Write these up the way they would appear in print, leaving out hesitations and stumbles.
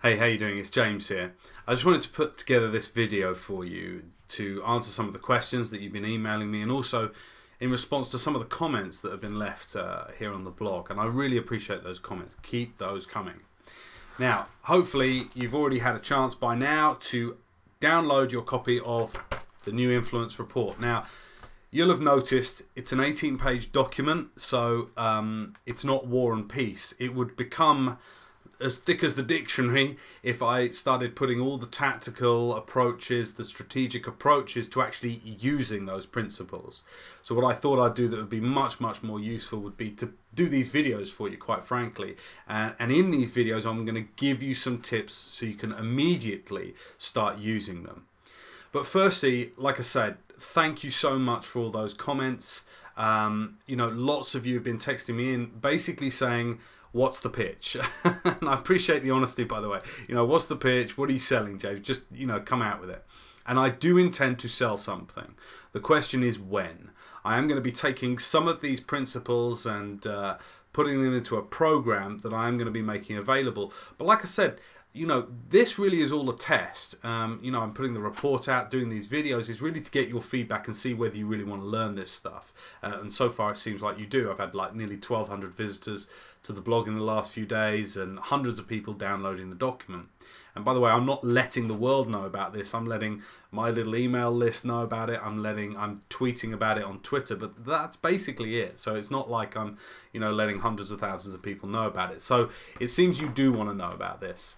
Hey, how you doing? It's James here. I just wanted to put together this video for you to answer some of the questions that you've been emailing me, and also in response to some of the comments that have been left here on the blog. And I really appreciate those comments. Keep those coming. Now, hopefully you've already had a chance by now to download your copy of the New Influence Report. Now, you'll have noticed it's an 18-page document, so it's not War and Peace. It would become as thick as the dictionary if I started putting all the tactical approaches, the strategic approaches to actually using those principles. So what I thought I'd do that would be much more useful would be to do these videos for you, quite frankly. And in these videos I'm going to give you some tips so you can immediately start using them. But firstly, like I said, thank you so much for all those comments. You know, lots of you have been texting me in basically saying, what's the pitch? And I appreciate the honesty, by the way. You know, what's the pitch? What are you selling, James? Just, you know, come out with it. And I do intend to sell something. The question is when. I am going to be taking some of these principles and putting them into a program that I'm going to be making available. But like I said, you know, this really is all a test. You know, I'm putting the report out, doing these videos is really to get your feedback and see whether you really want to learn this stuff. And so far it seems like you do. I've had like nearly 1,200 visitors to the blog in the last few days and hundreds of people downloading the document. And by the way, I'm not letting the world know about this. I'm letting my little email list know about it. I'm tweeting about it on Twitter, but that's basically it. So it's not like I'm, you know, letting hundreds of thousands of people know about it. So it seems you do want to know about this.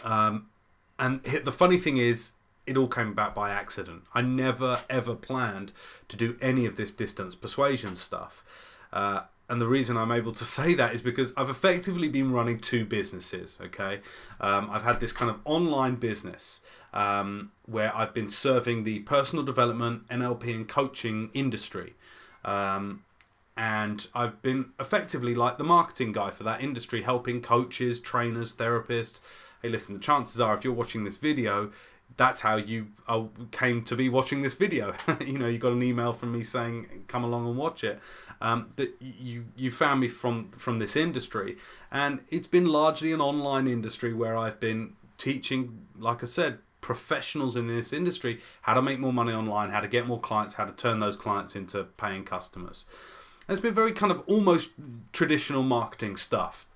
And the funny thing is, it all came about by accident. I never ever planned to do any of this distance persuasion stuff. And the reason I'm able to say that is because I've effectively been running two businesses, okay? I've had this kind of online business where I've been serving the personal development, NLP and coaching industry. And I've been effectively like the marketing guy for that industry, helping coaches, trainers, therapists. Hey, listen, the chances are if you're watching this video, that's how you came to be watching this video. You know, you got an email from me saying, come along and watch it. That you found me from this industry. And it's been largely an online industry where I've been teaching, like I said, professionals in this industry how to make more money online, how to get more clients, how to turn those clients into paying customers. And it's been very kind of almost traditional marketing stuff.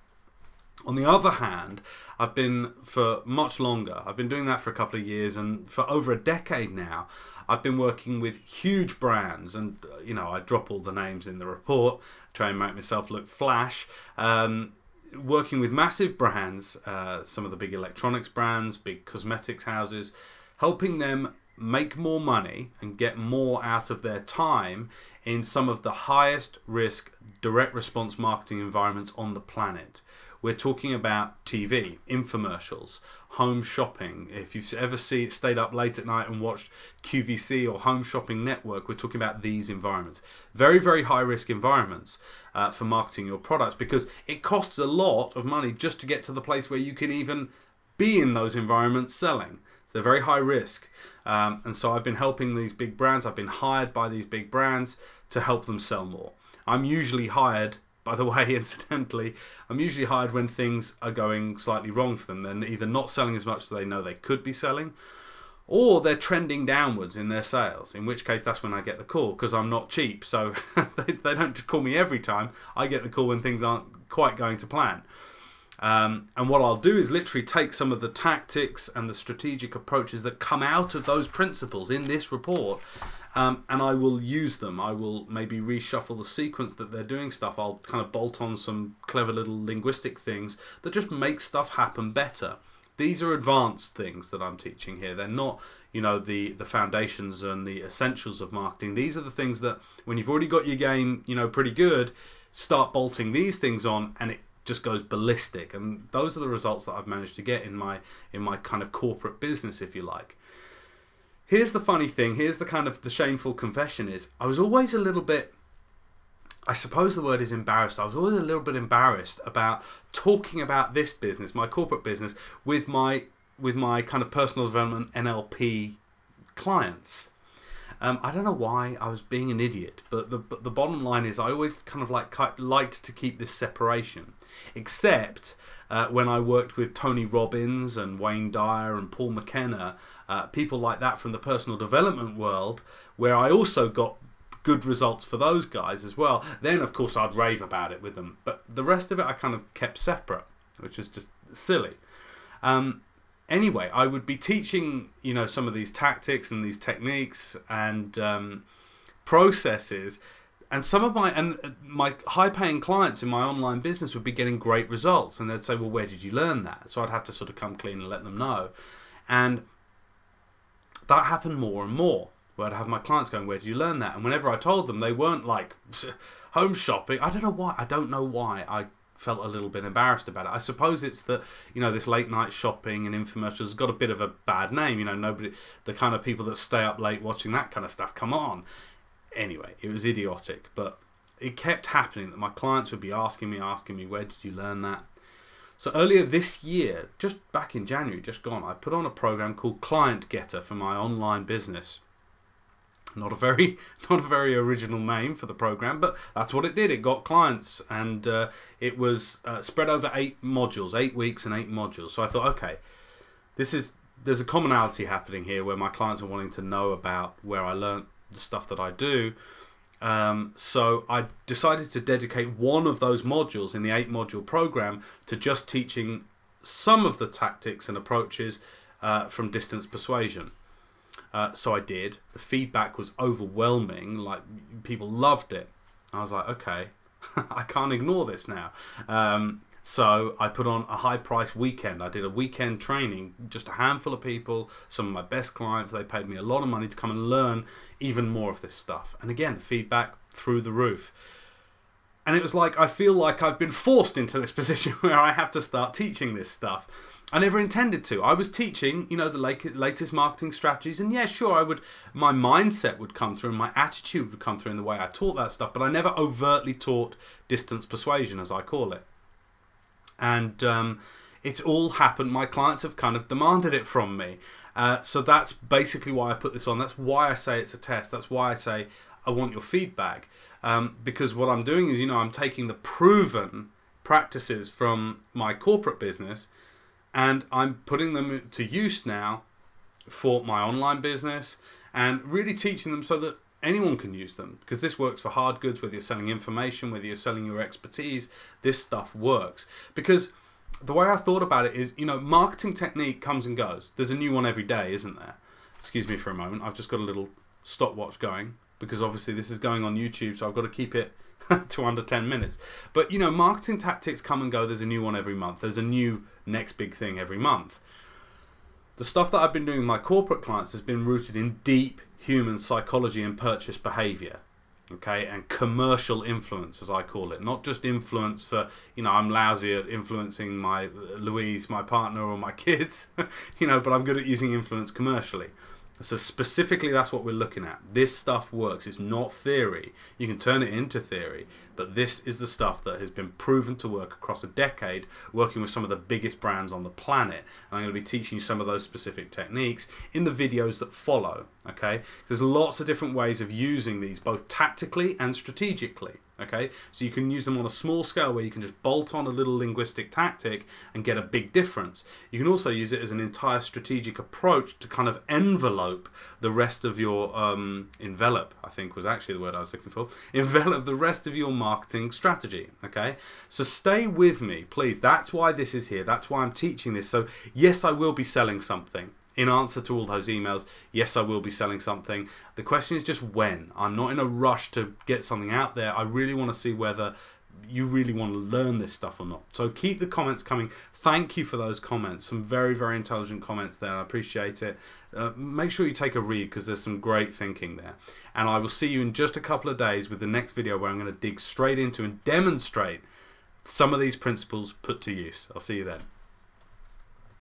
On the other hand, I've been for much longer, I've been doing that for a couple of years, and for over a decade now, I've been working with huge brands, and you know, I drop all the names in the report, try and make myself look flash, working with massive brands, some of the big electronics brands, big cosmetics houses, helping them make more money and get more out of their time in some of the highest risk direct response marketing environments on the planet. We're talking about TV, infomercials, home shopping. If you've ever stayed up late at night and watched QVC or Home Shopping Network, we're talking about these environments. Very, very high risk environments for marketing your products, because it costs a lot of money just to get to the place where you can even be in those environments selling. So they're very high risk. And so I've been helping these big brands. I've been hired by these big brands to help them sell more. I'm usually hired, by the way, incidentally, I'm usually hired when things are going slightly wrong for them. They're either not selling as much as they know they could be selling, or they're trending downwards in their sales, in which case that's when I get the call, because I'm not cheap. So they don't call me every time. I get the call when things aren't quite going to plan. And what I'll do is literally take some of the tactics and the strategic approaches that come out of those principles in this report, and I will use them. I will maybe reshuffle the sequence that they're doing stuff. I'll kind of bolt on some clever little linguistic things that just make stuff happen better. These are advanced things that I'm teaching here. They're not, you know, the foundations and the essentials of marketing. These are the things that when you've already got your game, you know, pretty good, start bolting these things on and it just goes ballistic. And those are the results that I've managed to get in my kind of corporate business, if you like. Here's the funny thing, here's the kind of the shameful confession is, I was always a little bit, I suppose the word is embarrassed, I was always a little bit embarrassed about talking about this business, my corporate business, with my kind of personal development NLP clients. I don't know why I was being an idiot, but the bottom line is I always kind of liked to keep this separation. Except when I worked with Tony Robbins and Wayne Dyer and Paul McKenna, people like that from the personal development world, where I also got good results for those guys as well, then of course I'd rave about it with them. But the rest of it I kind of kept separate, which is just silly. Anyway, I would be teaching, you know, some of these tactics and these techniques and processes, and some of my high-paying clients in my online business would be getting great results, and they'd say, well, where did you learn that? So I'd have to sort of come clean and let them know. And that happened more and more, where I'd have my clients going, where did you learn that? And whenever I told them, they weren't like home shopping. I don't know why. I don't know why I felt a little bit embarrassed about it. I suppose it's that, you know, this late night shopping and infomercials has got a bit of a bad name. You know, nobody, the kind of people that stay up late watching that kind of stuff, come on. Anyway, it was idiotic, but it kept happening that my clients would be asking me, where did you learn that? So earlier this year, just back in January, just gone, I put on a program called Client Getter for my online business. Not a very original name for the program, but that's what it did. It got clients, and it was spread over 8 modules, 8 weeks and 8 modules. So I thought, okay, there's a commonality happening here where my clients are wanting to know about where I learnt the stuff that I do. So I decided to dedicate one of those modules in the 8 module program to just teaching some of the tactics and approaches from distance persuasion. So I did. The feedback was overwhelming. Like, people loved it. I was like, okay, I can't ignore this now. So I put on a high-price weekend. I did a weekend training, just a handful of people, some of my best clients. They paid me a lot of money to come and learn even more of this stuff. And again, the feedback through the roof. And it was like, I feel like I've been forced into this position where I have to start teaching this stuff. I never intended to. I was teaching, you know, the latest marketing strategies, and yeah, sure, my mindset would come through, and my attitude would come through in the way I taught that stuff, but I never overtly taught distance persuasion, as I call it. And it's all happened. My clients have kind of demanded it from me. So that's basically why I put this on. That's why I say it's a test. That's why I say I want your feedback. Because what I'm doing is, you know, I'm taking the proven practices from my corporate business and I'm putting them to use now for my online business and really teaching them so that anyone can use them, because this works for hard goods, whether you're selling information, whether you're selling your expertise, this stuff works. Because the way I thought about it is, you know, marketing technique comes and goes. There's a new one every day, isn't there? Excuse me for a moment. I've just got a little stopwatch going, because obviously this is going on YouTube, so I've got to keep it to under 10 minutes. But, you know, marketing tactics come and go. There's a new one every month. There's a new next big thing every month. The stuff that I've been doing with my corporate clients has been rooted in deep human psychology and purchase behavior, okay, and commercial influence, as I call it. Not just influence for, you know, I'm lousy at influencing my Louise, my partner, or my kids, you know, but I'm good at using influence commercially. So specifically, that's what we're looking at. This stuff works. It's not theory. You can turn it into theory, but this is the stuff that has been proven to work across a decade, working with some of the biggest brands on the planet. And I'm going to be teaching you some of those specific techniques in the videos that follow, okay? There's lots of different ways of using these, both tactically and strategically. Okay, so you can use them on a small scale where you can just bolt on a little linguistic tactic and get a big difference. You can also use it as an entire strategic approach to kind of envelope the rest of your, envelop, I think was actually the word I was looking for, envelop the rest of your marketing strategy, okay? So stay with me, please. That's why this is here. That's why I'm teaching this. So yes, I will be selling something. In answer to all those emails, yes, I will be selling something. The question is just when. I'm not in a rush to get something out there. I really want to see whether you really want to learn this stuff or not. So keep the comments coming. Thank you for those comments. Some very, very intelligent comments there. I appreciate it. Make sure you take a read, because there's some great thinking there. And I will see you in just a couple of days with the next video where I'm going to dig straight into and demonstrate some of these principles put to use. I'll see you then.